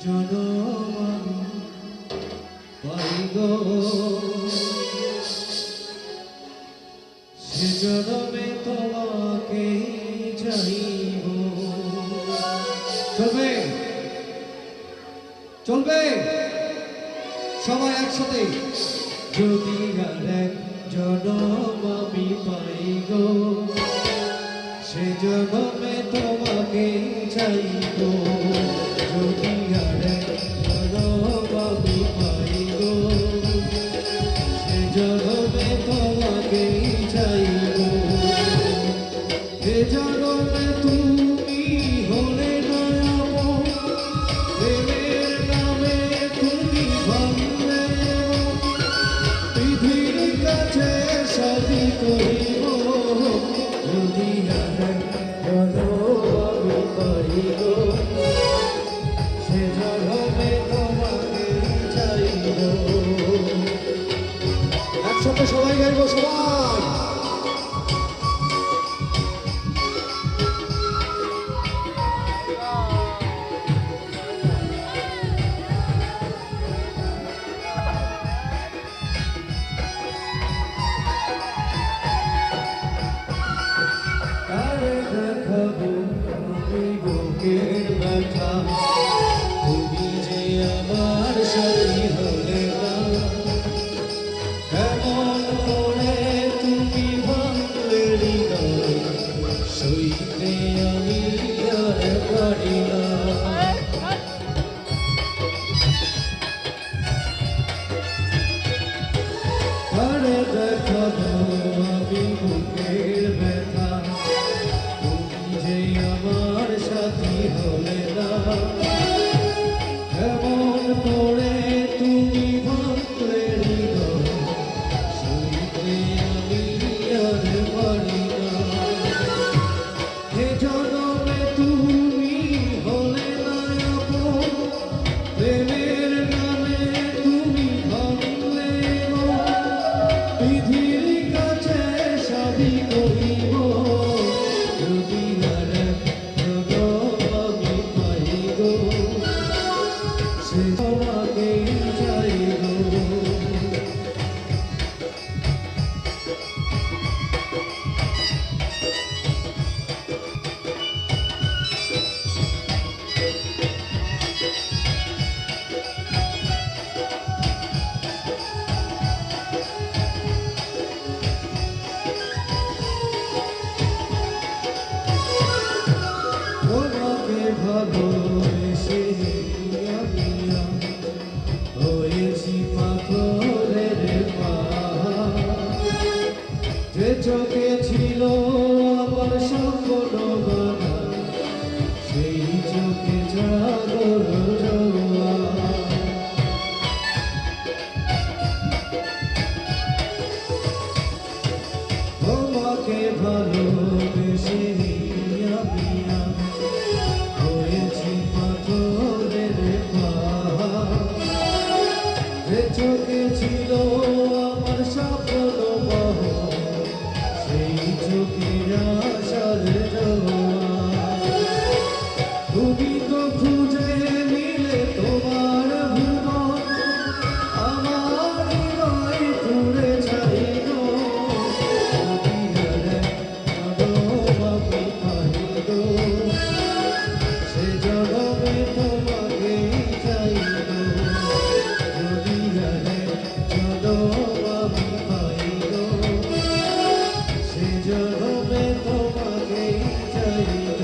জনম আমি পাইব সে জনমে তোমাকে চাইব। চলবে চলবে সবাই একসাথে। যদি আর এক জনম আমি পাই গো সে জনমে তোমাকে চাইব। যদি আর এক জনম আমি পাই গো সে জনমে তোমাকে চাইব। এ জনমে তুমি হলে দয়াময়, প্রেমের নামে তুমি ভাঙলে পৃথিবীর কাছে সবই করিব। যদি আর এক জনম আমি পাই গো সে জনমে তোমাকে চাইব। একসাথে সবাই গাইব সবাই। বুকের ব্যথা তুমি যে আমার সাথী হলে না, কেমন করে তুমি ভাঙলে হৃদয় সইতে আমি আর পারি না। আরে দেখাবো আমি বুকের ব্যথা তুমি যে আমার সাথী হলে না, কেমন করে তুমি ভাঙলে হৃদয় সইতে আমি আর পারি না। এ জনমে তুমি হলে না আপন, প্রেমের নামে তুমি ভাঙলে বিধির কাছে সবই করিব। যদি আর এক জনম আমি পাই গো সে তোমাকেই চাইব। তোমাকে ভালোবেসে আমি হয়েছি পাথরের পাহাড়। যে চোখে ছিল আমার স্বপ্ন বাঁধা সেই চোখে জাগর জোয়ার। তোমাকে ভালোবেসে আমি হয়েছি পাথরের পাহাড়। যে চোখে ছিল আমার স্বপ্ন বহর সেই চোখের আশার জোয়ার। তুমি তো খুঁজে নিলে তোমার ভুবন, আমার হৃদয় পুড়ে যাই গো। যদি আর এক জনম আমি পাই গো সে জনমে তোমাকেই চাইব। যদি আর এক জনম আমি পাই গো সে জনমে তোমাকেই চাইব।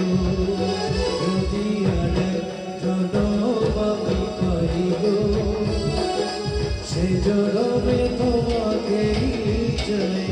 যদি আর এক জনম আমি পাই গো সে জনমে তোমাকেই চাইব।